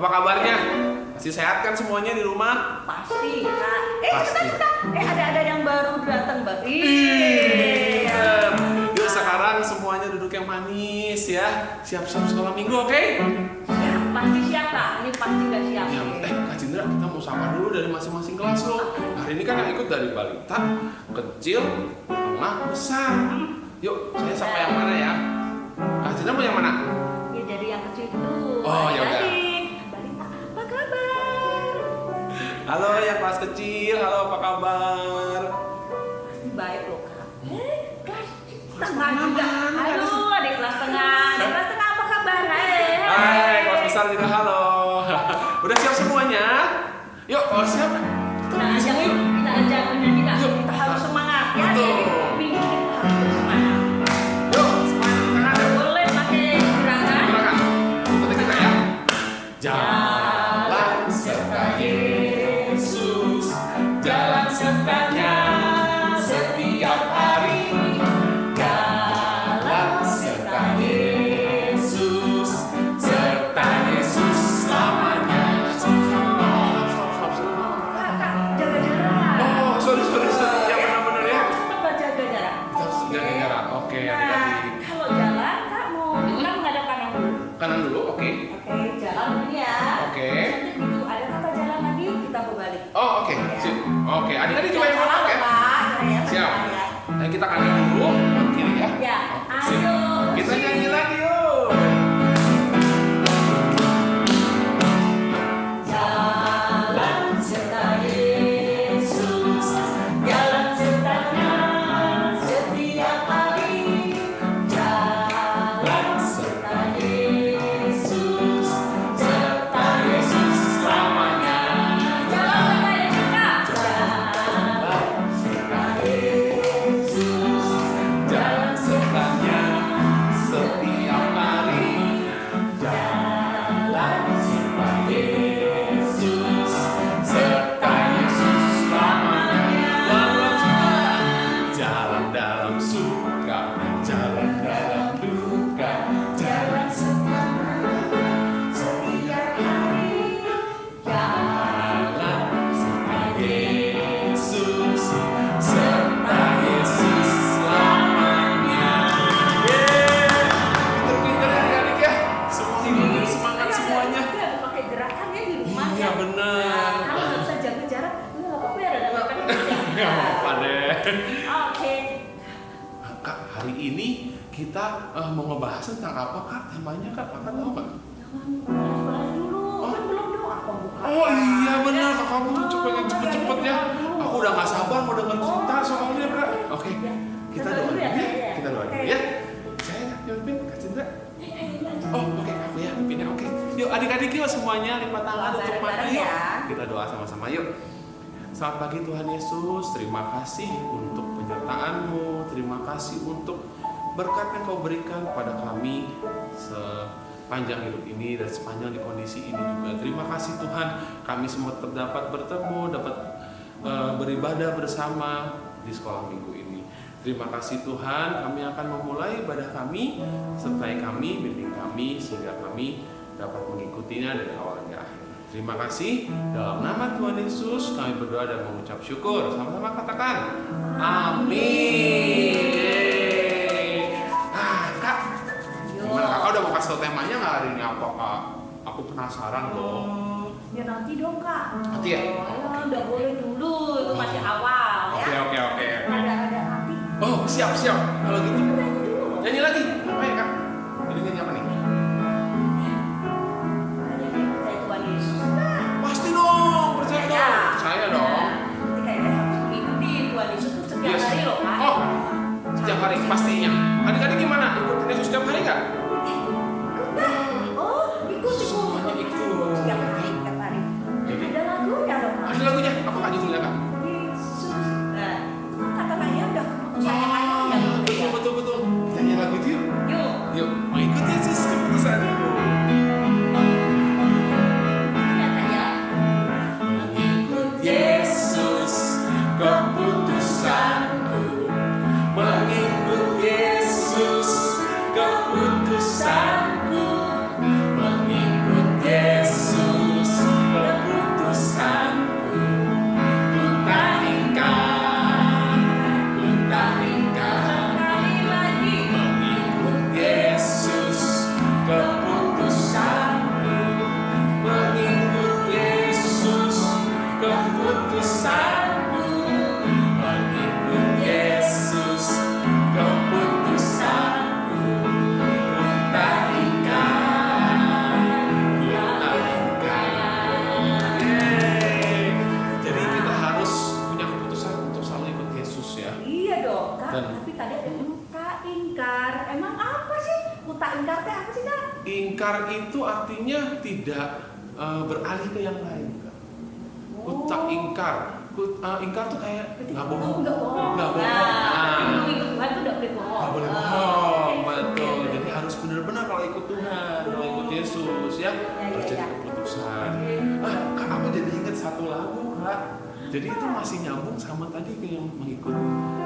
Apa kabarnya? Masih sehat kan semuanya di rumah? Pasti, Kak. Pasti. Ada yang baru datang, Mbak. Iya. Yuk sekarang semuanya duduk yang manis ya. Siap-siap sekolah minggu, oke? Siap, pasti siap, Kak. Ini pasti nggak siap. Ya, Kak Cindra, kita mau sapa dulu dari masing-masing kelas loh. Hari ini kan yang ikut dari balita, kecil, tengah, besar. Yuk, saya sapa yang mana ya? Kak Cindra mau yang mana? Ya dari yang kecil dulu. Oh, ya udah. Balita, apa kabar? Halo yang kelas kecil, halo apa kabar? Baik loh, Kak. Kelas Kelas tengah tengah juga. mana? Aduh, adik kelas tengah. Adik kelas tengah apa kabar? Hai, kelas besar juga halo. Udah siap semuanya? Yuk, kalau siap. Kita ajak yuk, kita ajak menyanyi, Kak. Yuk. Kita harus semangat ya. Betul. Jadi minggu kita harus semangat. Yuk, semangat tangan. Boleh pakai gerakan. Gerakan. Ikutin kita ya. Jalan serta Yesus, jalan sertanya setiap hari. Jalan serta Yesus, serta Yesus selamanya. Kak, jaga jarak. Oh, sorry. Yang benar-benar ya. Tetap jaga jarak. Kita harus jaga jarak. Oke, adik-adik. Kalau jalan, Kak mau kita menghadap kanan dulu. Kanan dulu, oke. Oke, jalan dulu ya. Oke. Nanti begitu ada kata jalan lagi, kita berbalik. Oh, oke. Sip. Oke, adik-adik coba yang Salah kompak loh, ya. Pak. Ya, Siap. ya. Nah, kita kanan dulu, ke kiri ya. Ya, Sip. ayo. Kita nyanyi lagi yuk. Jalan serta Yesus, jalan sertanya setiap hari. Jalan serta Yesus, serta Yesus Selamanya. jalan serta Yesus, Jalan sertanya setiap hari. Jalan serta Yesus, serta Yesus selamanya. Jalan dalam suka, jalan dalam duka, jalan serta setiap hari. Jalan serta Yesus, serta Yesus selamanya. Pinter-pinter ya adik-adik ya. Semuanya semangat semuanya. Kita harus pakai gerakan ya di rumah. Iya ya. benar. Kalau nggak bisa jaga jarak, nggak apa-apa ya, ada makan aja. Gak apa-apa deh. Oke. Kak, hari ini kita mau ngebahas tentang apa Kak? Temanya Kak, Kakak tahu nggak? Jangan bahas dulu, kan belum doa pembukaan. Oh iya benar, Kak kamu tuh pengen cepet-cepet ya. Aku udah nggak sabar mau dengar cerita soalnya Kak. Oke, kita doa dulu ya. Kita doa dulu ya. Saya yang pimpin, Kak Cindra. Oh oke, aku ya pimpinnya oke. Yuk adik-adik yuk semuanya lipat tangan tutup mata Bareng-bareng yuk. ya. Kita doa sama-sama yuk. Selamat pagi Tuhan Yesus, terima kasih untuk penyertaan-Mu, terima kasih untuk berkat yang Kau berikan kepada kami sepanjang hidup ini dan sepanjang di kondisi ini juga. Terima kasih Tuhan, kami semua dapat bertemu, dapat beribadah bersama di sekolah minggu ini. Terima kasih Tuhan, kami akan memulai ibadah kami, sertai kami, bimbing kami, sehingga kami dapat mengikutinya dari awal hingga akhir. Terima kasih, dalam nama Tuhan Yesus kami berdoa dan mengucap syukur. Sama-sama katakan, amin. Kak, gimana Kakak udah mau kasih tau temanya nggak hari ini apa Kak? Aku penasaran loh. Ya nanti dong, Kak. Nanti ya? Oh, udah boleh dulu, itu masih awal Oke, ya. oke. Ada nanti. Oh, siap. Kalau gitu, Nyanyi dulu. nyanyi lagi. Apa ya Kak? Ini nyanyi apa nih? Nyanyi percaya Tuhan Yesus, Kak. Pasti dong, percaya Ya. dong. Saya dong. Nanti kayaknya harus mengikuti Tuhan Yesus tuh setiap Yes. hari loh, Kak. Oh, setiap hari pastinya. Adik-adik gimana? Ikutin Yesus setiap hari nggak? Oh, ikut. Semuanya ikut. Setiap hari. Jadi, Ada lagunya dong, Kak. ada lagunya. Apa Kak judulnya Kak? Yesus. Nah, itu kan kata-katanya udah keputusannya kan ya. Betul. Kita nyanyi lagu itu yuk. ingkar itu artinya tidak beralih ke yang lain. Kutak ingkar. Ingkar tuh kayak nggak bohong. Nggak bohong. Nggak bohong. Nah, ikut Tuhan tuh nggak boleh bohong. Nggak boleh bohong, betul. Jadi harus benar-benar kalau ikut Tuhan, kalau ikut Yesus ya, harus jadi keputusan. Kak, aku jadi ingat satu lagu, Kak. Jadi itu masih nyambung sama tadi ke yang mengikut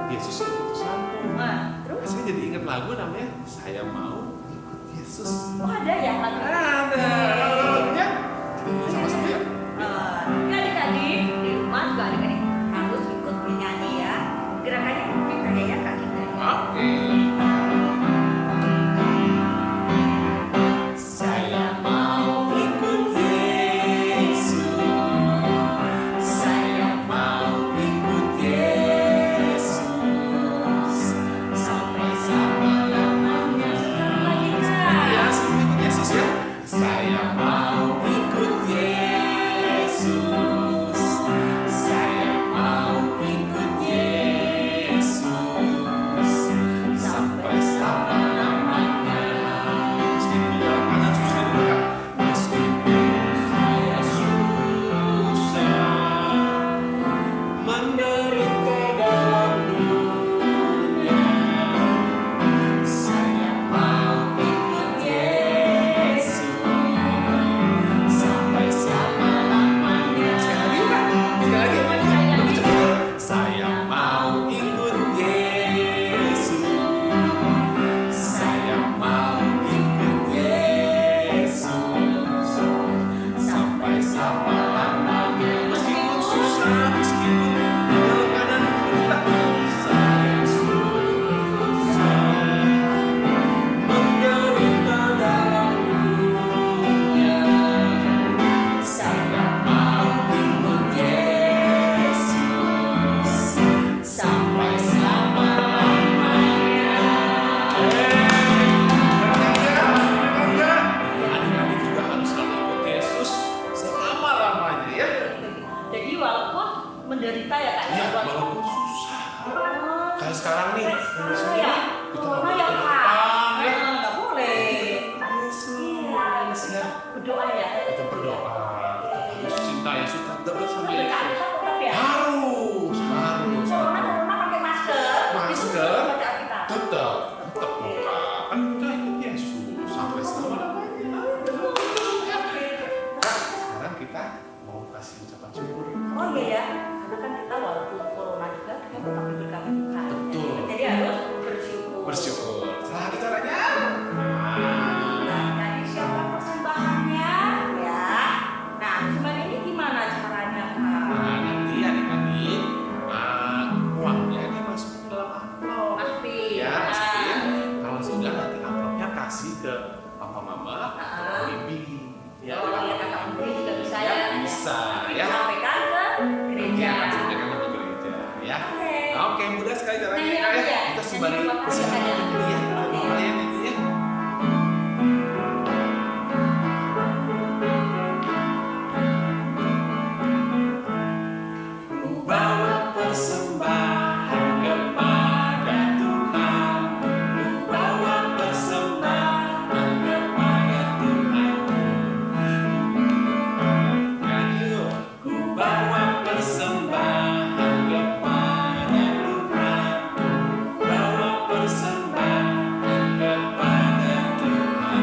Yesus keputusanku. Terus? Saya jadi ingat lagu namanya Saya Mau Ikut Yesus. Oh, ada ya lagu? Ada. Ya. Sama-sama ya. Adik-adik di rumah juga adik-adik harus ikut menyanyi ya. Gerakannya mungkin kayak ya Kak Cinta. Oke. Saya mau ikut Yesus. Saya mau ikut Yesus sampai selama-lamanya. Ya, sampai ikut Yesus ya. Saya mau ikut Yesus. Saya mau ikut Yesus sampai selama-lamanya. Meskipun dalam keadaan susah juga, meskipun saya susah menderita dalam dunia, saya mau ikut Yesus sampai selama-lamanya. Sekali lagi, lebih cepat. Saya mau ikut Yesus. Saya mau ikut Yesus sampai selama-lamanya. Meskipun susah, meskipun dalam keadaan menderita, saya susah menderita dalam dunia, saya mau ikut Yesus sampai selama-lamanya. Adik-adik juga harus selalu ikut Yesus selama-lamanya ya. Jadi walaupun menderita ya Kak. Iya, walaupun susah. Kayak sekarang nih, Susah ya. Corona ya Kak. Nggak boleh. Yesus ya. Berdoa ya. Kita berdoa, harus cinta Yesus, tetap sampai Baca Alkitab tetap ya. harus. Corona pakai masker. Masker. Itu baca Alkitab. Tetap muka. Kan kita ikut Yesus sampai selama-lamanya. Sekarang kita mau kasih ucapan syukur. Oh iya ya, karena kan kita walaupun corona juga kita tetap diberikan Tuhan. Betul. Jadi harus bersyukur. Bersyukur. Salah caranya. Nah, jadi siapa persembahannya ya? Nah, persembahan ini gimana caranya Kak? Nah, nanti adik-adik uangnya dimasukin ke dalam amplop. Masukin. Ya, masukin. Kalau sudah nanti amplopnya kasih ke papa mama atau bibi. Ya, Oh iya kakak Budi juga bisa ya. Bisa ya. Sampaikan ke gereja. Ya, sampaikan ke gereja ya. Oke. Oke, mudah sekali caranya Nah, ya. iya. Kita sembari Jadi, makasih, sembari Kak, ya. ini ya. Oke. Kalian ini ya. Ku bawa persembahan kepada Tuhan. Ku bawa persembahan kepada Tuhan. Ayo, ku bawa persembahan kepada Tuhan. Bawa persembahan kepada Tuhan.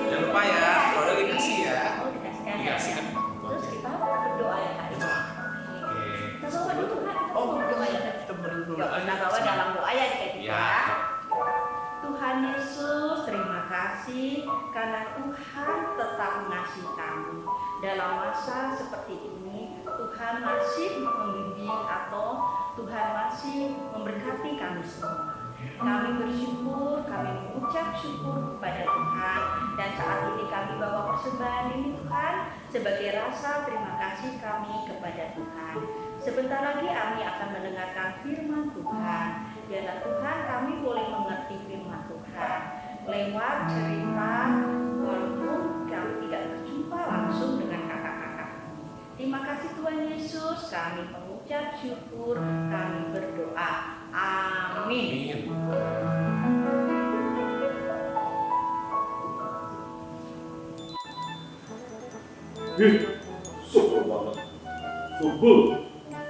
Jangan lupa ya, kalau dikasih ya. Oh, dikasihkan ya. Dikasihkan. Terus kita berdoa ya Kak. Itu. Oke. Kita bawa dulu Kak. Kita Oh, berdoa ya Kak. kita berdoa. Yuk, kita bawa dalam doa ya Kak. Ya. Tuhan Yesus, terima kasih karena Tuhan tetap mengasihi kami. Dalam masa seperti ini, Tuhan masih membimbing atau Tuhan masih memberkati kami semua. Kami bersyukur, kami mengucap syukur kepada Tuhan. Dan saat ini kami bawa persembahan ini Tuhan sebagai rasa terima kasih kami kepada Tuhan. Sebentar lagi kami akan mendengarkan firman Tuhan. Biarlah Tuhan kami boleh mengerti firman Tuhan lewat cerita walaupun kami tidak berjumpa langsung dengan kakak-kakak kami. Terima kasih Tuhan Yesus, kami mengucap syukur, kami berdoa. Amin. Amin. Ih, sebel banget. Sebel.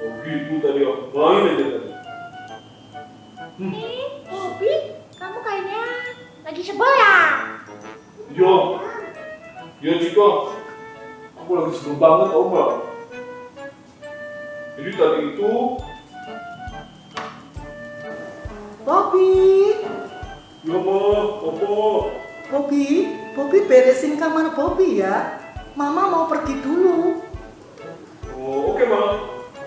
Oh gitu tadi aku main aja tadi. Bobby, kamu kayaknya lagi sebel ya? Iya. Iya Cika. Aku lagi sebel banget tau nggak? Jadi tadi itu Bobby, ya mah, apa? Bobby beresin kamar Bobby ya. Mama mau pergi dulu. Oh oke Ma.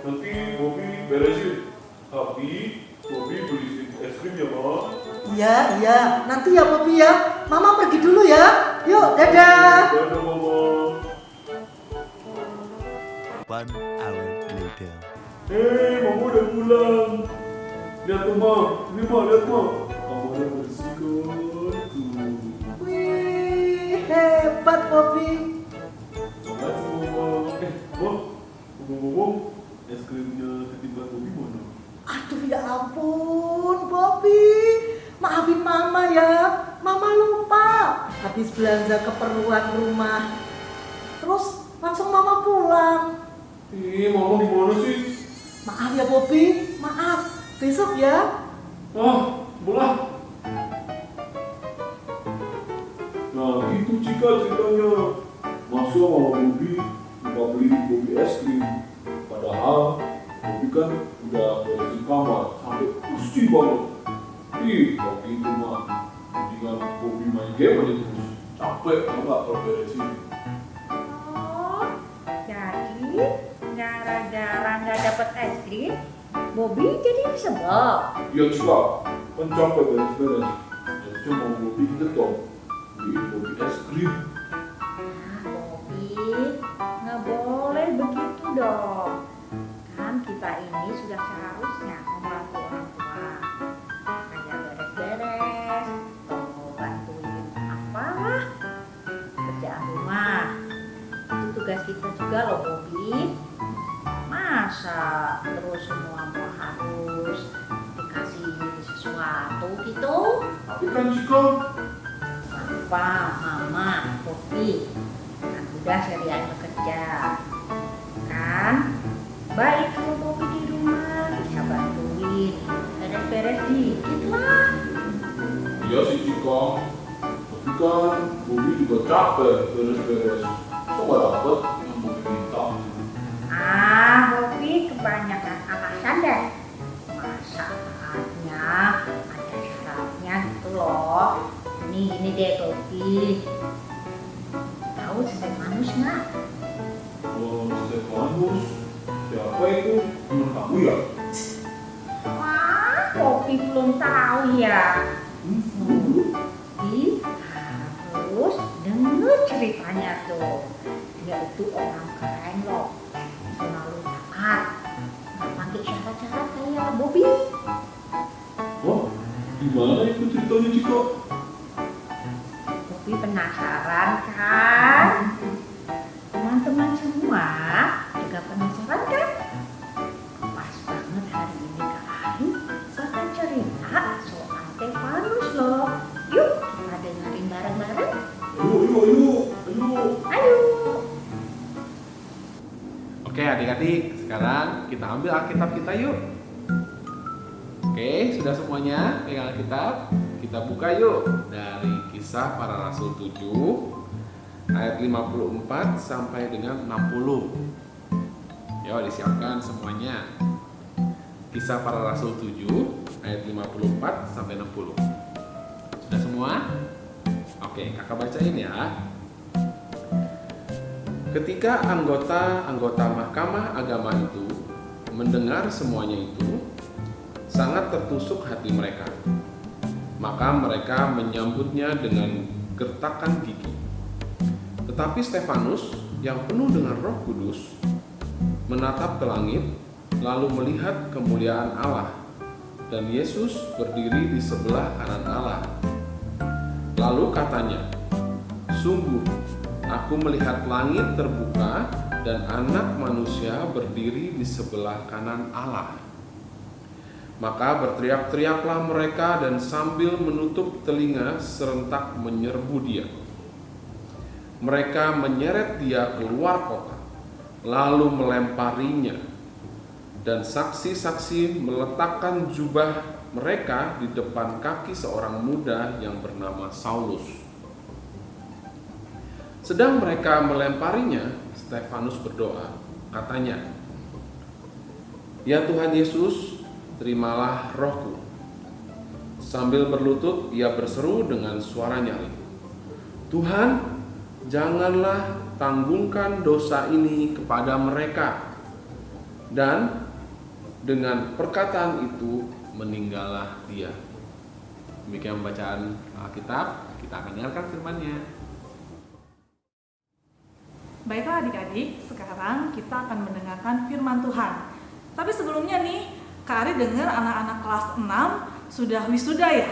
Nanti Bobby beresin. Tapi Bobby beliin es krim ya Ma. Iya, nanti ya Bobby ya. Mama pergi dulu ya. Yuk, dadah. Dadah Mama. 1 hour later. Hei, Mama udah pulang. Lihat tuh Ma, ini Ma, lihat Ma. Kamarnya bersih kan tuh. Wih, hebat Bobby. Makasih Mama. Ma, ngomong-ngomong, es krimnya ketinggalan Bobby mana? Aduh ya ampun, Bobby. Maafin Mama ya. Mama lupa. Habis belanja keperluan rumah. Terus langsung Mama pulang. Ih, Mama gimana sih? Maaf ya Bobby, maaf. Besok ya. Bolah. Nah, itu Cika ceritanya. Masa Mama Bobby lupa beli Bobby es krim. Padahal Bobby kan udah beresin kamar sampai bersih banget. Ih, waktu itu mah mendingan Bobby main game aja terus. Capek tau nggak kalau beresin. Oh, jadi gara-gara nggak dapet es krim, Bobby jadi sebel. Iya Cika, kan capek beres-beres. Harusnya Mama Bobby inget dong beliin Bobby es krim. Nah, Bobby, nggak boleh begitu dong. Kan kita ini sudah seharusnya membantu orang tua. Kayak beres-beres, atau bantuin apalah kerjaan rumah. Itu tugas kita juga loh Bobby. Masa terus semua harus dikasih sesuatu gitu? Tapi kan Cika, Papa, Mama, Bobby kan udah seharian bekerja. Kan baik kalau Bobby di rumah bisa bantuin beres-beres dikit lah. iya sih Cika. Tapi kan Bobby juga capek beres-beres. Kok nggak dapet yang Bobby minta? Bobby kebanyakan alasan deh. Masalahnya ada syaratnya gitu loh. Ini deh Bobby. Tahu Stefanus nggak? Oh, Stefanus, siapa itu? Temen kamu ya? Wah, Bobby belum tahu ya. Dulu. Bobby harus denger ceritanya tuh. Dia itu orang keren loh. Selalu taat. Nggak pakai syarat-syarat kayak Bobby. Wah, gimana itu ceritanya Cika? Bobby penasaran kan? Teman-teman semua juga penasaran kan? Pas banget hari ini Kak Ayu bakal cerita soal Stefanus loh. Yuk kita dengerin bareng-bareng. Ayo. Ayo. Oke adik-adik, sekarang kita ambil Alkitab kita yuk. Oke, sudah semuanya pegang Alkitab. Kita buka yuk dari Kisah Para Rasul 7 ayat 54 sampai dengan 60. Yuk disiapkan semuanya. Kisah Para Rasul 7 ayat 54 sampai 60. Sudah semua? Oke, kakak bacain ya. Ketika anggota-anggota Mahkamah Agama itu mendengar semuanya itu, sangat tertusuk hati mereka. Maka mereka menyambutnya dengan gertakan gigi. Tetapi Stefanus yang penuh dengan Roh Kudus menatap ke langit, lalu melihat kemuliaan Allah dan Yesus berdiri di sebelah kanan Allah. Lalu katanya, "Sungguh, aku melihat langit terbuka dan Anak Manusia berdiri di sebelah kanan Allah." Maka berteriak-teriaklah mereka dan sambil menutup telinga serentak menyerbu dia. mereka menyeret dia keluar kota, lalu melemparinya. Dan saksi-saksi meletakkan jubah mereka di depan kaki seorang muda yang bernama Saulus. Sedang mereka melemparinya, Stefanus berdoa, katanya, "Ya Tuhan Yesus, terimalah rohku." Sambil berlutut, ia berseru dengan suara nyaring, "Tuhan, janganlah tanggungkan dosa ini kepada mereka." Dan dengan perkataan itu meninggallah dia. Demikian bacaan Alkitab, kita akan dengarkan firman-Nya. Baiklah adik-adik, sekarang kita akan mendengarkan firman Tuhan. Tapi sebelumnya nih, Kak Ari dengar anak-anak kelas 6 sudah wisuda ya?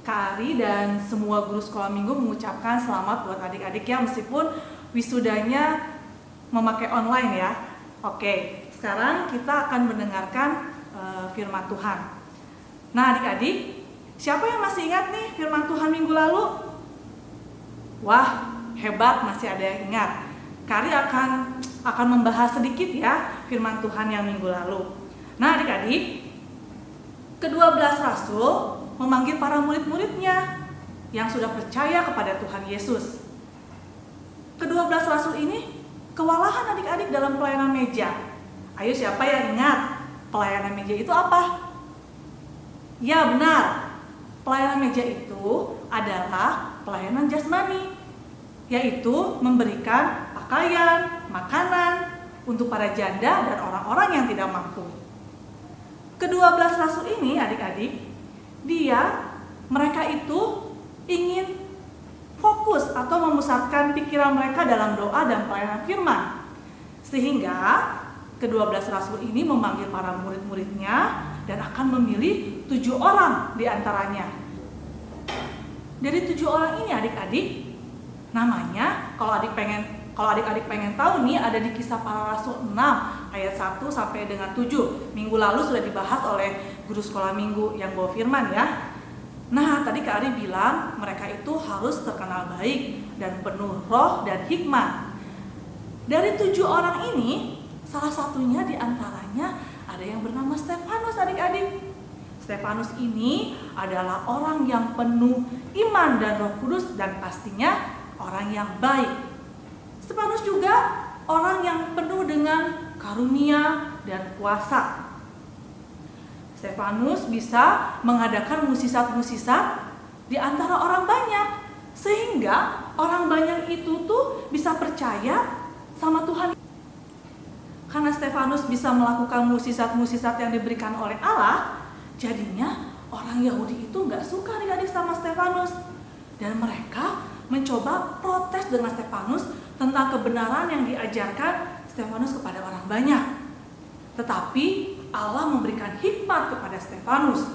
Kak Ari dan semua guru sekolah minggu mengucapkan selamat buat adik-adik ya, meskipun wisudanya memakai online ya. Oke, sekarang kita akan mendengarkan firman Tuhan. Nah adik-adik, siapa yang masih ingat nih firman Tuhan minggu lalu? Wah, hebat, masih ada yang ingat. Kak Ari akan membahas sedikit ya firman Tuhan yang minggu lalu. Nah adik-adik, ke-12 rasul memanggil para murid-muridnya yang sudah percaya kepada Tuhan Yesus. Ke-12 rasul ini kewalahan adik-adik dalam pelayanan meja. Ayo siapa yang ingat pelayanan meja itu apa? Ya benar, pelayanan meja itu adalah pelayanan jasmani, yaitu memberikan pakaian, makanan untuk para janda dan orang-orang yang tidak mampu. Ke-12 rasul ini adik-adik, mereka itu ingin fokus atau memusatkan pikiran mereka dalam doa dan pelayanan firman. Sehingga ke-12 rasul ini memanggil para murid-muridnya dan akan memilih 7 orang di antaranya. Dari 7 orang ini adik-adik, namanya kalau adik-adik pengen tahu nih, ada di Kisah Para Rasul 6 ayat 1 sampai dengan 7. Minggu lalu sudah dibahas oleh guru sekolah minggu yang bawa firman ya. Nah, tadi Kak Ari bilang mereka itu harus terkenal baik dan penuh roh dan hikmat. Dari 7 orang ini, salah satunya di antaranya ada yang bernama Stefanus adik-adik. Stefanus ini adalah orang yang penuh iman dan Roh Kudus dan pastinya orang yang baik. Stefanus juga orang yang penuh dengan karunia dan kuasa. Stefanus bisa mengadakan mukjizat-mukjizat di antara orang banyak, sehingga orang banyak itu tuh bisa percaya sama Tuhan. Karena Stefanus bisa melakukan mukjizat-mukjizat yang diberikan oleh Allah, jadinya orang Yahudi itu nggak suka adik-adik sama Stefanus, dan mereka mencoba protes dengan Stefanus tentang kebenaran yang diajarkan Stefanus kepada orang banyak. Tetapi Allah memberikan hikmat kepada Stefanus.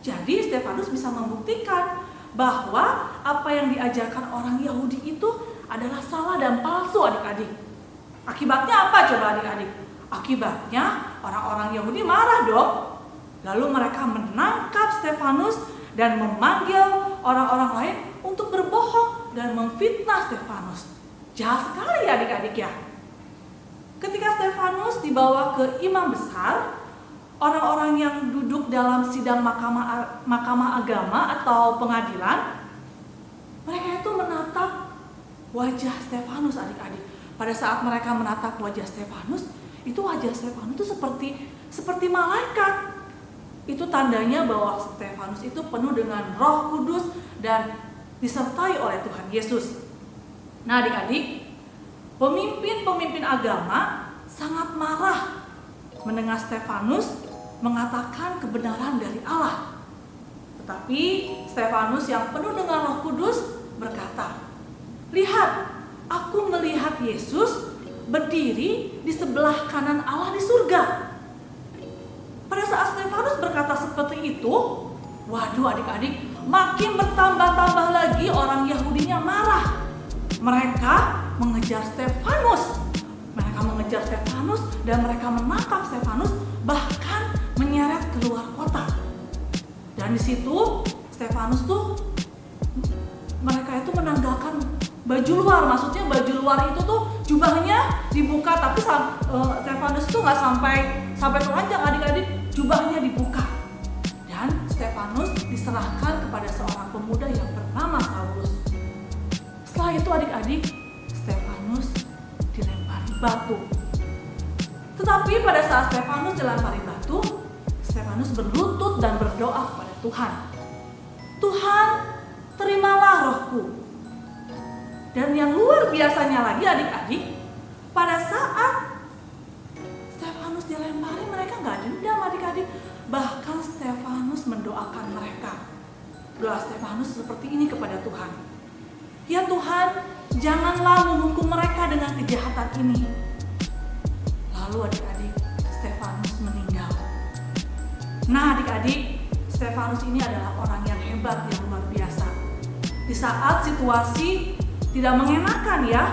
Jadi Stefanus bisa membuktikan bahwa apa yang diajarkan orang Yahudi itu adalah salah dan palsu adik-adik. Akibatnya apa coba adik-adik? Akibatnya orang-orang Yahudi marah dong. Lalu mereka menangkap Stefanus dan memanggil orang-orang lain untuk berbohong dan memfitnah Stefanus. Jahat sekali ya adik-adik ya. Ketika Stefanus dibawa ke imam besar, orang-orang yang duduk dalam sidang mahkamah agama atau pengadilan, mereka itu menatap wajah Stefanus adik-adik. Pada saat mereka menatap wajah Stefanus, itu wajah Stefanus itu seperti malaikat. Itu tandanya bahwa Stefanus itu penuh dengan Roh Kudus dan disertai oleh Tuhan Yesus. Nah adik-adik, pemimpin-pemimpin agama sangat marah mendengar Stefanus mengatakan kebenaran dari Allah. Tetapi Stefanus yang penuh dengan Roh Kudus berkata, "Lihat, aku melihat Yesus berdiri di sebelah kanan Allah di surga." Pada saat Stefanus berkata seperti itu, waduh adik-adik, makin bertambah-tambah lagi orang Yahudinya marah. Mereka mengejar Stefanus. Dan mereka menangkap Stefanus, bahkan menyeret keluar kota. Dan di situ Stefanus tuh mereka itu menanggalkan baju luar, maksudnya baju luar itu tuh jubahnya dibuka, tapi Stefanus tuh nggak sampai telanjang adik-adik, jubahnya dibuka. Dan Stefanus diserahkan kepada seorang pemuda yang bernama Saulus. Setelah itu adik-adik, Stefanus dilempari batu. Tetapi pada saat Stefanus dilempari batu, Stefanus berlutut dan berdoa kepada Tuhan. Tuhan, terimalah rohku. Dan yang luar biasanya lagi adik-adik, pada saat Stefanus dilempari, mereka gak dendam adik-adik. Bahkan Stefanus mendoakan mereka. Doa Stefanus seperti ini kepada Tuhan. Ya Tuhan, janganlah menghukum mereka dengan kejahatan ini. Lalu adik-adik, Stefanus meninggal. Nah adik-adik, Stefanus ini adalah orang yang hebat, yang luar biasa. Di saat situasi tidak mengenakan ya,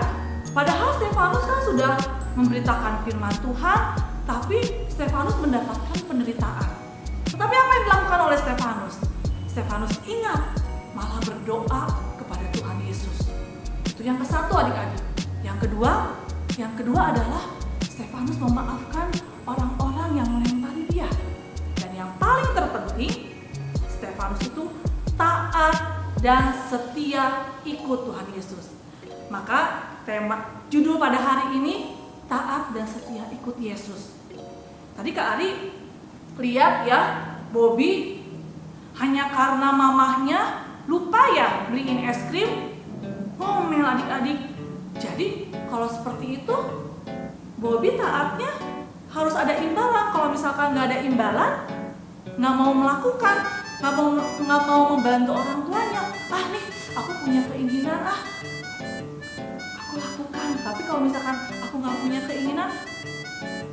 padahal Stefanus kan sudah memberitakan firman Tuhan, tapi Stefanus mendapatkan penderitaan. Tetapi apa yang dilakukan oleh Stefanus? Stefanus ingat, malah berdoa kepada Tuhan Yesus. Itu yang ke-1 adik-adik. Yang kedua adalah Stefanus memaafkan orang-orang yang melempari dia. Dan yang paling terpenting, Stefanus itu taat dan setia ikut Tuhan Yesus. Maka tema judul pada hari ini, taat dan setia ikut Yesus. Tadi Kak Ari lihat ya, Bobby hanya karena mamahnya lupa ya beliin es krim, ngomel adik-adik. Jadi kalau seperti itu, Bobby taatnya harus ada imbalan. Kalau misalkan nggak ada imbalan, nggak mau melakukan, nggak mau membantu orang tuanya. Ah nih, aku punya keinginan, aku lakukan. Tapi kalau misalkan aku nggak punya keinginan,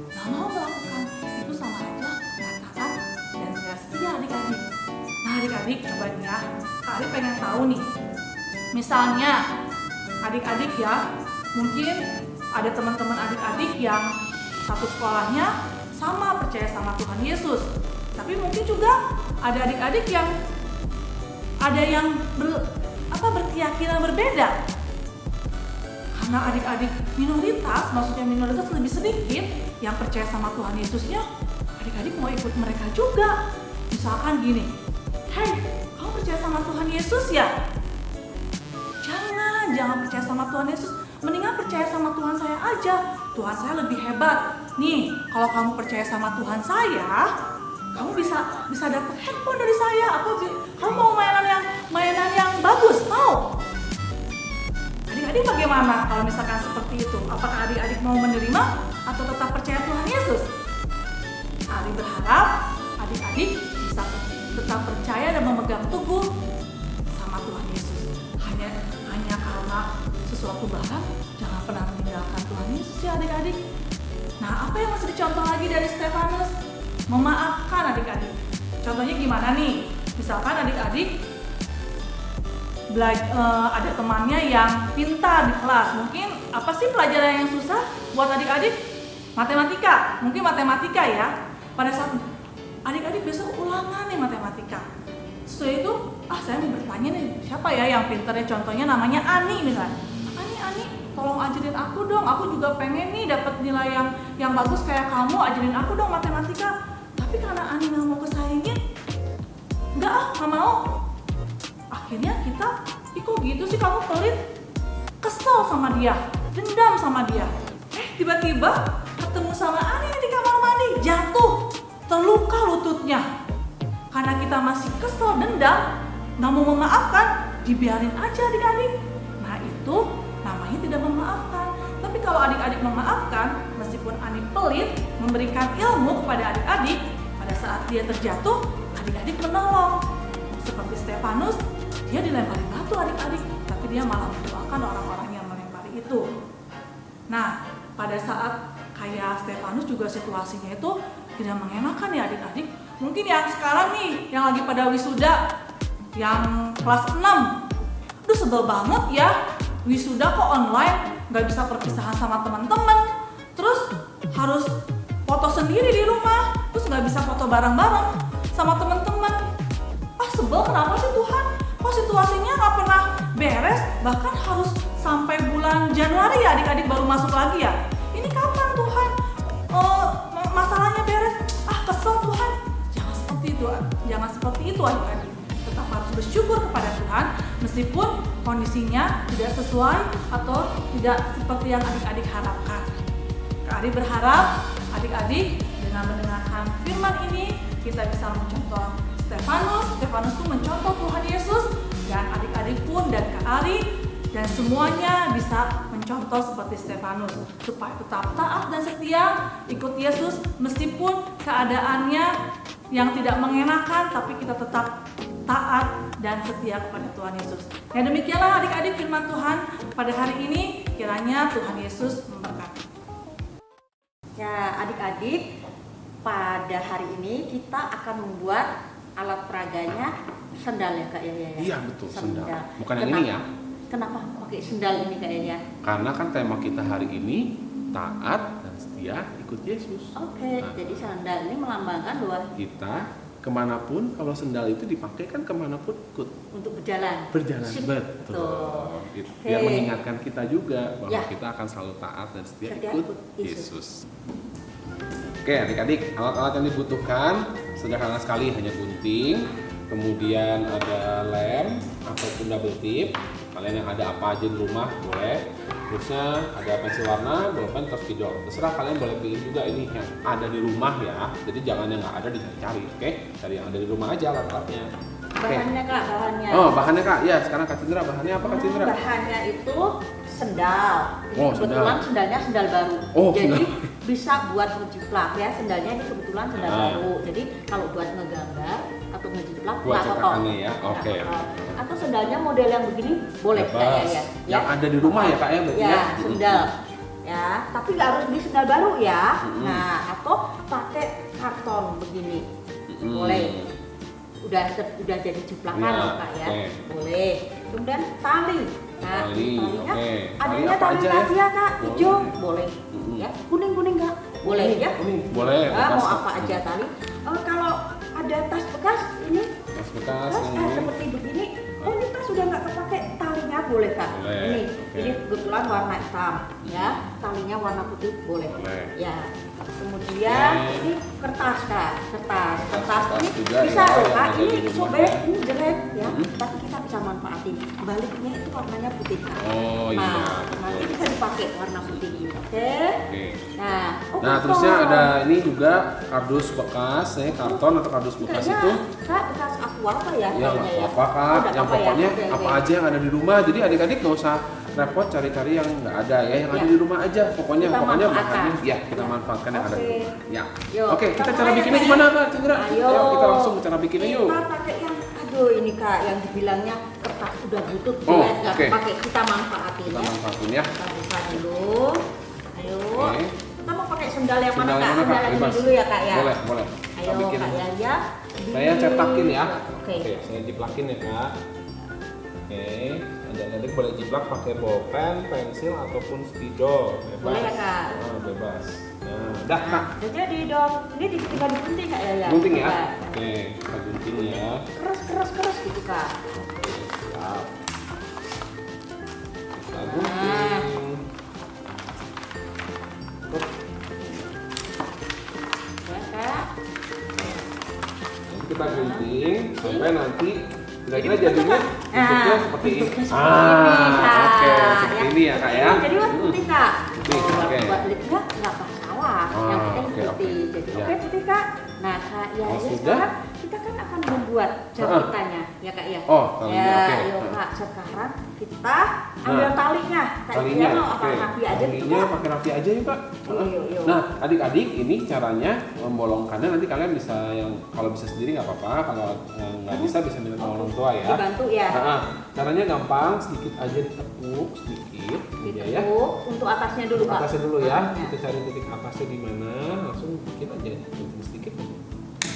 nggak mau melakukan, itu sama aja nggak taat dan nggak setia adik-adik. Nah adik-adik, coba nih ya, Kak Ari pengen tahu nih. Misalnya adik-adik ya, mungkin ada teman-teman adik-adik yang satu sekolahnya sama percaya sama Tuhan Yesus. Tapi mungkin juga ada adik-adik yang ada yang berkeyakinan berbeda. Karena adik-adik minoritas, maksudnya minoritas lebih sedikit yang percaya sama Tuhan Yesusnya, adik-adik mau ikut mereka juga. Misalkan gini, hey, kamu percaya sama Tuhan Yesus ya? Jangan percaya sama Tuhan Yesus, mendingan percaya sama Tuhan saya aja. Tuhan saya lebih hebat. Nih, kalau kamu percaya sama Tuhan saya, kamu bisa dapat handphone dari saya. Kamu mau mainan yang bagus, mau? Adik-adik bagaimana kalau misalkan seperti itu? Apakah adik-adik mau menerima atau tetap percaya Tuhan Yesus? Ari berharap adik-adik bisa tetap percaya dan memegang teguh sama Tuhan Yesus. Hanya karena sesuatu barang, jangan pernah meninggalkan Tuhan Yesus ya adik-adik. Nah, apa yang masih dicontoh lagi dari Stefanus? Memaafkan adik-adik. Contohnya gimana nih? Misalkan adik-adik ada temannya yang pintar di kelas. Mungkin apa sih pelajaran yang susah buat adik-adik? Matematika. Mungkin matematika ya. Pada saat adik-adik besok ulangan nih matematika. Setelah itu, saya mau bertanya nih, siapa ya yang pintarnya? Contohnya namanya Ani misalnya. Ani, tolong ajarin aku dong. Aku juga pengen nih dapat nilai yang bagus kayak kamu. Ajarin aku dong matematika. Tapi karena Ani nggak mau kesaingin, nggak mau. Akhirnya kita, kok gitu sih kamu pelit? Kesel sama dia, dendam sama dia. Tiba-tiba ketemu sama Ani di kamar mandi, jatuh, terluka lututnya. Karena kita masih kesel, dendam, nggak mau memaafkan, dibiarin aja adik-adik. Nah itu namanya tidak memaafkan. Tapi kalau adik-adik memaafkan, meskipun Ani pelit, memberikan ilmu kepada adik-adik, pada saat dia terjatuh, adik-adik menolong. Seperti Stefanus, dia dilempari batu adik-adik, tapi dia malah mendoakan orang-orang yang melempari itu. Nah, pada saat kayak Stefanus juga situasinya itu tidak mengenakan ya adik-adik. Mungkin yang sekarang nih, yang lagi pada wisuda, yang kelas 6, aduh sebel banget ya, wisuda kok online, gak bisa perpisahan sama teman-teman, terus harus foto sendiri di rumah, terus gak bisa foto bareng-bareng sama teman-teman. Sebel, kenapa sih Tuhan? Kok situasinya gak pernah beres, bahkan harus sampai bulan Januari ya adik-adik baru masuk lagi ya. Ini kapan Tuhan? Masalahnya beres. Kesel Tuhan. Jangan seperti itu. Jangan seperti itu adik-adik. Tetap harus bersyukur kepada Tuhan meskipun kondisinya tidak sesuai atau tidak seperti yang adik-adik harapkan. Kak Ari berharap adik-adik dengan mendengarkan firman ini kita bisa mencontoh Stefanus itu mencontoh Tuhan Yesus, dan adik-adik pun dan Kak Ari dan semuanya bisa mencontoh seperti Stefanus supaya tetap taat dan setia ikut Yesus meskipun keadaannya yang tidak mengenakan, tapi kita tetap taat dan setia kepada Tuhan Yesus. Ya demikianlah adik-adik firman Tuhan pada hari ini, kiranya Tuhan Yesus memberkati. Ya adik-adik, pada hari ini kita akan membuat alat peraganya sendal ya Kak Yaya. Iya betul, sendal. Bukan yang ini ya. Kenapa pakai sendal ini Kak Yaya? Karena kan tema kita hari ini taat dan setia ikut Yesus. Oke, Nah, jadi sandal ini melambangkan bahwa kita kemanapun, kalau sendal itu dipakai kan kemanapun ikut untuk berjalan. berjalan. Sip. Betul. Dia Oke. mengingatkan kita juga bahwa Ya. kita akan selalu taat dan setia Setia ikut ikut Yesus. Oke adik-adik, alat-alat yang dibutuhkan sederhana sekali, hanya gunting, kemudian ada lem ataupun double tip. Kalian yang ada apa aja di rumah boleh. Terusnya ada pensil warna, bolpen, atau spidol. Terserah kalian boleh pilih juga ini yang ada di rumah ya. Jadi jangan yang nggak ada dicari-cari, oke? Cari yang ada di rumah aja alat-alatnya. Oke. Bahannya Kak, bahannya. Oh bahannya Kak, ya sekarang Kak Cindra bahannya apa Kak Cindra? Bahannya itu sendal. Ini Oh, kebetulan sendal. sendalnya sendal baru. Oh, Jadi sendal. bisa buat ngejiplak ya, sendalnya ini kebetulan sendal Ah. baru. Jadi kalau buat ngegambar atau ngejiplak Buat nggak apa-apa. cetakannya ya, Nggak oke. apa-apa. Atau sendalnya model yang begini boleh Bebas. Kak ya. Yang ada di rumah ya Kak ya berarti Ya, ya? sendal. Ya, tapi nggak harus beli sendal baru ya. Mm-mm. Nah, atau pakai karton begini. Mm-mm. Boleh. Udah jadi jiplakan Ya, loh Kak ya. oke. Boleh. Kemudian tali. Nah, Tali, talinya oke. Tali adanya apa tali aja ya? rahasia Kak, hijau Boleh. boleh. Mm-mm. Ya, kuning Kak. Boleh ya. Boleh. Ya, bebas, mau Kak. apa aja tali. Kalau ada tas bekas ini Tas bekas tas yang ini. seperti begini. Oh, ini tas sudah nggak kepake, talinya boleh Kak. Boleh, oke. Ini kebetulan warna hitam ya. Talinya warna putih boleh. Boleh. Ya. Kemudian Oke. ini kertas Kak, kertas ini juga bisa ya, loh yang Kak. ada di Ini rumah sobek, ya. ini jelek ya. Mm-mm. Tapi kita bisa manfaatin. Baliknya itu warnanya putih Kak. Oh iya. Nah, nanti bisa dipakai warna putih ini. Oke. Oke. Nah, Nah terusnya ada ini juga kardus bekas, karton atau kardus bekas Kayaknya, itu. Kak, bekas aku apa ya? Ya kayaknya nggak apa-apa Kak, Oh, nggak yang apa-apa ya? pokoknya Oke, apa oke. aja yang ada di rumah. Jadi adik-adik nggak usah repot cari-cari yang nggak ada ya, yang ada Ya. di rumah aja. Pokoknya Kita manfaatkan. bahannya ya kita manfaatkan yang ada di Oke. rumah. Ya. Yuk, Oke, kita cara mulai ya, bikinnya Kak, gimana ya? Kak Cindra? Ayo. Kita langsung cara bikinnya yuk. Kita pakai yang aduh ini Kak, yang dibilangnya kertas udah butut Oh, jelek nggak oke. pakai, kita manfaatin Kita ya. manfaatin ya. Kita buka dulu. Ayo. Oke. Kita mau pakai sendal yang Sendal mana Kak? yang mana, Kak? Sendal yang ini Bebas. dulu ya Kak ya. Boleh, boleh. Ayo Kita bikin. Kak Yaya. Saya cetakin ya. Oke. Oke, saya jiplakin ya Kak. Oke, adik-adik boleh jiplak pakai bolpen, pensil ataupun spidol. Bebas. Boleh ya, Kak? Nah, bebas. Nah, dah Kak. Udah jadi dong. Ini tinggal digunting Kak Yaya. Gunting ya. Coba. Oke, kita gunting ya. Keras gitu Kak. Oke, siap. Kita Nah. gunting. Hup, Ya Kak. nanti kita gunting sampai nanti kira-kira Jadi bentuk, jadinya Kak. bentuknya Nah, seperti ini. bentuknya seperti ini, Kak. Oke, seperti ini ya Kak ya. Jadi warna putih Kak. Putih, Oh, oke. buat lipnya nggak masalah. Yang penting oke, putih. oke. Jadi Ya. oke putih Kak. Nah Kak ya, Oh, ya sudah? sekarang kita kan akan membuat Heeh. jangkitannya ya Kak ya. Oh, talinya, Ya, oke. ayo Heeh. Kak. Sekarang kita ambil Nah, talinya. Kak Talinya, Iya mau apa oke. rapi aja gitu Talinya Kak. pakai rapi aja ya Pak. Yuk. Nah, adik-adik ini caranya membolongkannya nanti kalian bisa yang kalau bisa sendiri nggak apa-apa, kalau nggak bisa minta orang tua ya. Dibantu ya. Nah, caranya gampang, sedikit aja ditekuk sedikit, ya ya. Ditekuk untuk atasnya dulu Kak. Atasnya dulu ya. Atasnya. Kita cari titik atasnya di mana, langsung dikit aja, sedikit aja.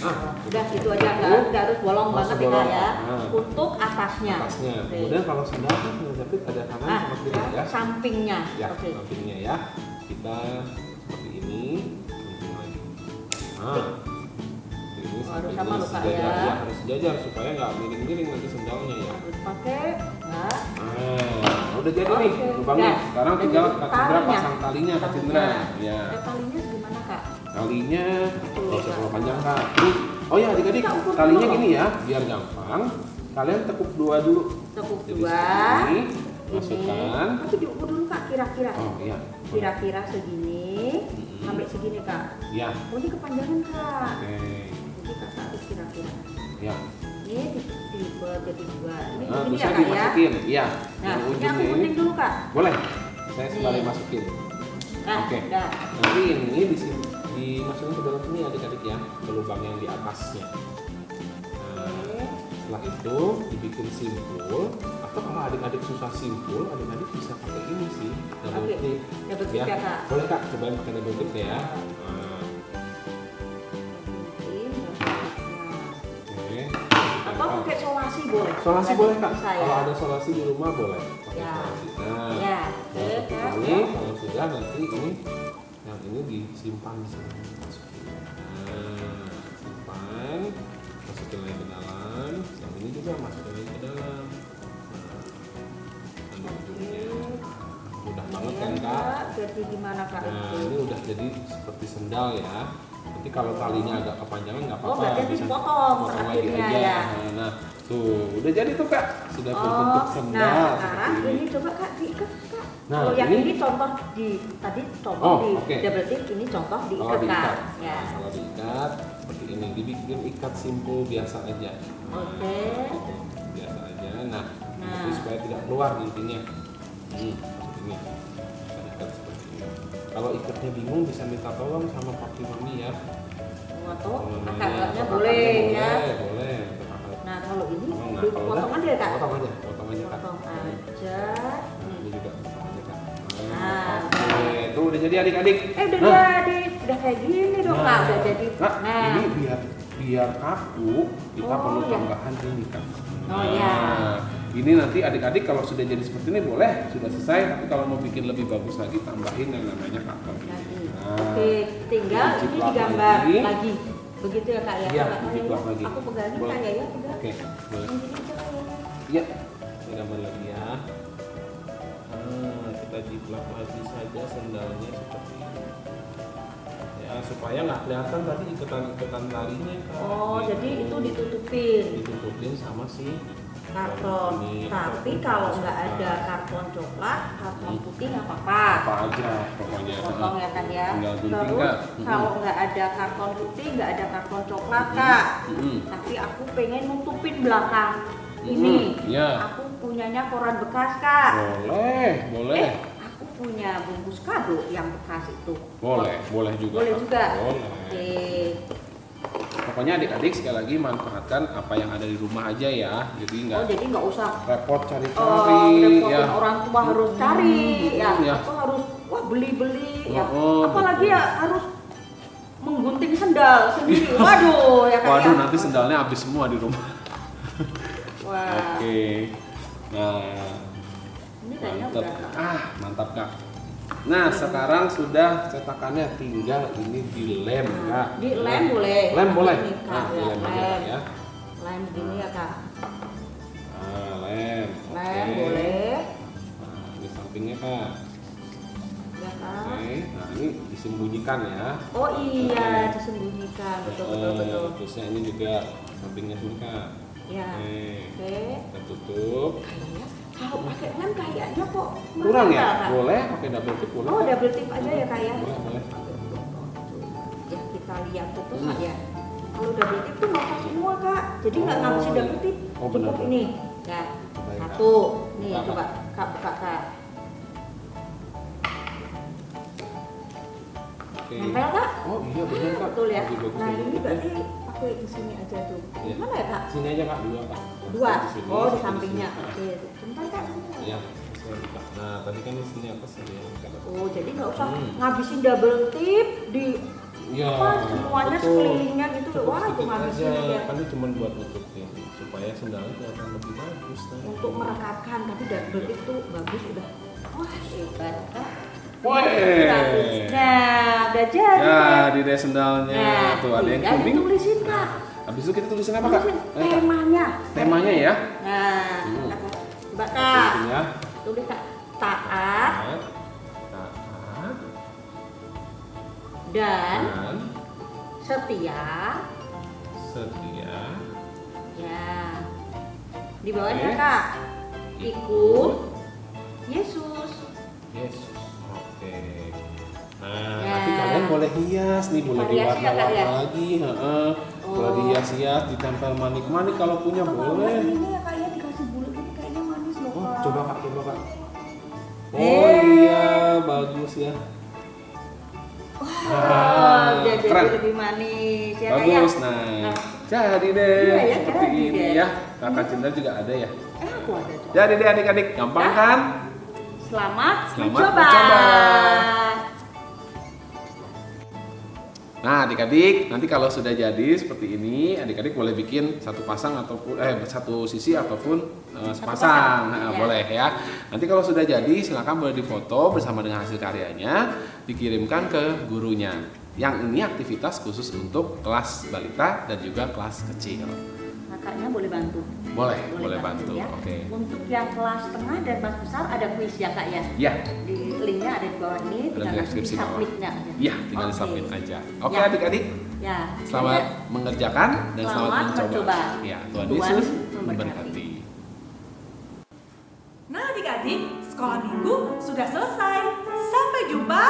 Ah, Udah gitu aja Tuh. nggak harus bolong Nggak banget usah ya Kak bolong. ya. Nah. Untuk atasnya. atasnya. Oke. Kemudian kalau sendal kan sendal jepit ada kanan Nah, sama kiri ya. sampingnya. Ya, Oke. sampingnya ya. Kita seperti ini, gunting lagi. Nah, seperti ini. ini Harus sampai sama ini loh, Kak, sejajar. ya. Ya, harus sejajar supaya nggak miring-miring nanti sendalnya ya. Harus pakai nggak? Udah jadi nih Oke, lubangnya. udah. Sekarang Udah tinggal jadi Kak Cindra talinya. pasang talinya Kak Cindra. Ya. Talinya segimana Kak? Talinya Tuh, nggak usah Kak. terlalu panjang Kak. Nih, oh ya adik-adik, Kita ukur talinya dulu. gini ya, biar gampang. Kalian tekuk 2 dulu. Tekuk Jadi 2. segini, Ini. masukkan. Tapi diukur dulu Kak kira-kira. Oh iya. Kira-kira segini Mm-mm. sampai segini Kak. Ya. Oh ini kepanjangan Kak. Oke. Jadi Kak harus kira-kira. Ya. Ini dibuat jadi 2. Ini Nah, begini bisa ya Kak ya. dimasukin. Iya. Nah, Yang ini aku ujungnya ini. gunting dulu Kak. Boleh. Saya Nih. sekali masukin. Nah, Oke. udah. Nanti ini dimasukin ke dalam sini adik-adik ya, ke lubang yang di atasnya. Nah, Oke. setelah itu dibikin simpul, atau kalau adik-adik susah simpul, adik-adik bisa pakai ini sih, double Oke. tip. Double tip ya Kak. Boleh Kak, cobain pakai double tip ya. Nah, Gunting, double tip. Nah. oke. Atau pakai solasi boleh. Solasi Jadi boleh Kak. bisa ya. Kalau ada solasi di rumah boleh pakai Ya. solasi. Nah, Ya, nah, oke Kak. ini kalau sudah nanti ini yang ini disimpan di sini. Masukin. Nah, simpan, masukin lagi ke dalam. Yang ini juga masukin lagi ke dalam. Nah, ini ujungnya. Mudah banget kan Kak? Jadi gimana Kak? Nah, ini udah jadi seperti sendal ya. Nanti kalau talinya agak kepanjangan nggak Oh, apa-apa. berarti bisa dipotong potong lagi terakhirnya aja. ya. Nah, tuh udah jadi tuh Kak. Sudah berbentuk sendal. Nah sekarang seperti ini coba Kak diikat Kak. Nah, Kalau yang ini- ini contoh di tadi contoh Oh, di oke. double tip, ini contoh Kalau diikat Kak. diikat, Ya. nah, kalau diikat seperti ini, dibikin ikat simpul biasa aja. Nah, Oke. biasa aja. Nah, Nah. tapi supaya tidak keluar intinya. Seperti ini. Kita ikat seperti ini. Kalau ikatnya bingung bisa minta tolong sama papi mami ya. Atau Kalau mamanya, kakaknya atau boleh kakaknya ya. boleh. Atau kakak. Nah kalau ini Nah, kalau dipotong udah, aja ya Kak. potong aja Kak. Potong aja. Nah, ini juga potong aja Kak. Nah. Oke, tuh udah jadi adik-adik. Udah Nah. jadi, udah kayak gini dong Kak, udah jadi. Kak, Nah, ini biar kaku, kita Oh, perlu ya. tambahan ini Kak. Oh, ya. Ini nanti adik-adik kalau sudah jadi seperti ini boleh, sudah selesai. Tapi kalau mau bikin lebih bagus lagi, tambahin yang namanya karton. Jadi, Nah, oke, tinggal ini dijiplak digambar lagi. lagi. Begitu ya Kak ya. Iya, Kakak ya, dijiplak lagi. Aku pegangin Boleh. Kak ya, pegang. Oke, boleh. Yang gini aja Kak ya. Iya, kita gambar lagi ya. Kita jiplak lagi saja sendalnya seperti ini. Ya, supaya nggak kelihatan tadi ikatan talinya Kak. Oh, Gitu. jadi itu ditutupin ditutupin sama si karton. ini, Tapi karton kalau putih nggak suka. ada karton coklat, karton putih nggak apa-apa. apa aja pokoknya. Potong ya kan ya. Tinggal gunting, Terus Kak. kalau nggak ada karton putih, nggak ada karton coklat Kak. Mm-mm. Tapi aku pengen nutupin belakang ini. Iya. Aku punyanya koran bekas Kak. Boleh. Aku punya bungkus kado yang bekas itu. Boleh juga. Boleh Kak. juga. Boleh. Oke. Pokoknya adik-adik sekali lagi manfaatkan apa yang ada di rumah aja ya. Jadi Oh nggak jadi nggak usah repot cari-cari repotin ya. orang tua harus cari ya, Ya. atau harus wah beli-beli ya. Oh, Apalagi betul. ya harus menggunting sendal sendiri. Waduh ya kan Waduh, ya. nanti sendalnya habis semua di rumah. Wah. Oke. Nah, Ini kayaknya mantap. udah. Mantap Kak. Nah, sekarang sudah cetakannya, tinggal ini dilem Kak. Di lem boleh. Lem boleh. Ini, Kak, Nah, ya, dilem aja Kak, ya. Lem begini ya Kak. Nah, lem. Lem Oke. boleh. Nah, ini sampingnya Kak. Ya Kak. Oke. Nah, ini disembunyikan ya. Oh iya, Oke. disembunyikan. Betul. Terusnya ini juga sampingnya sini Kak. Ya. Oke. Oke. Kita tutup. Kayaknya kalau pakai lem kayaknya kok Kurang mahal, ya? Kak. Boleh pakai double tip boleh. Oh, Kak. double tip aja ya Kak ya. Boleh. Ya kita lihat tuh Kak ya. Kalau double tip tuh nggak usah semua Kak. Jadi nggak Oh, ngabisin double tip. oh, Cukup benar. ini. Ya. Baik, Kak. Satu. Nih Buka, coba Kak buka Kak. Oke. Nempel Kak? Oh iya benar Kak. Betul ya. Lebih bagus Nah dari ini itu. berarti pakai di sini aja tuh. Iya. Gimana ya Kak? Sini aja Kak, dua Kak. Dua. sini, Oh di satu sampingnya. sini, Kak. Oke. Bentar Kak. Iya. saya buka. Nah tadi kan di sini atas ada yang Kak. Oh jadi nggak usah Hmm. ngabisin double tip di Iya. apa semuanya betul. sekelilingnya gitu. Cukup Wah itu sedikit ngabisin aja. ya. Kan ini cuma buat nutupin supaya sendalnya kelihatan lebih bagus. Nah. Untuk merekatkan tapi double tip tuh bagus udah. Wah hebat Kak. Woi. Bagus. Nah udah jadi. Ya, Kak. di deh sendalnya. Nah, Tuh ada yang tinggal kuning. ditulisin Kak. Habis itu kita tulisin apa Kak? Tulisin Ayo, Kak. temanya. Temanya ya. Nah, Hmm. coba Kak. Tulisin ya. Tulis Kak. Taat Taat dan dan setia. setia. Ya. Di bawahnya Oke. Kak. Ikut Yesus. Yesus. Oke. Nah, Ya. nanti kalian boleh hias nih, boleh Variasi ya, Kak, ya? diwarna-warna lagi, heeh. Boleh Oh. dihias-hias, ditempel manik-manik kalau punya boleh. Ini ya Kak ya dikasih bulat ini kayaknya manis loh Oh, Kak. coba Kak, coba Kak. Oh iya, bagus ya. Wah, jadi keren. lebih manis ya Kak ya. Bagus. Nah, jadi deh Iya ya, seperti jadi ini deh. ya. Kakak Cinta juga ada ya. Aku ada tuh. Jadi deh adik-adik, gampang Hah? kan? Selamat Selamat mencoba. mencoba. Nah, adik-adik, nanti kalau sudah jadi seperti ini, adik-adik boleh bikin satu pasang ataupun satu sisi ataupun sepasang. Nah, ya. boleh ya. Nanti kalau sudah jadi, silakan boleh difoto bersama dengan hasil karyanya, dikirimkan ke gurunya. Yang ini aktivitas khusus untuk kelas balita dan juga kelas kecil. Kakaknya boleh bantu. Boleh bantu. ya. Oke. Untuk yang kelas tengah dan kelas besar ada kuis ya Kak ya. Ya, Di linknya ada di bawah ini, Ada tinggal di nanti deskripsi bawah. submitnya aja. iya, tinggal Oke. di-submit aja. Oke, Ya. adik-adik. Ya. Selamat mengerjakan dan selamat Selamat mencoba. mencoba. Ya, Tuhan Tuhan Yesus memberkati. memberkati. Nah adik-adik, sekolah minggu sudah selesai. Sampai jumpa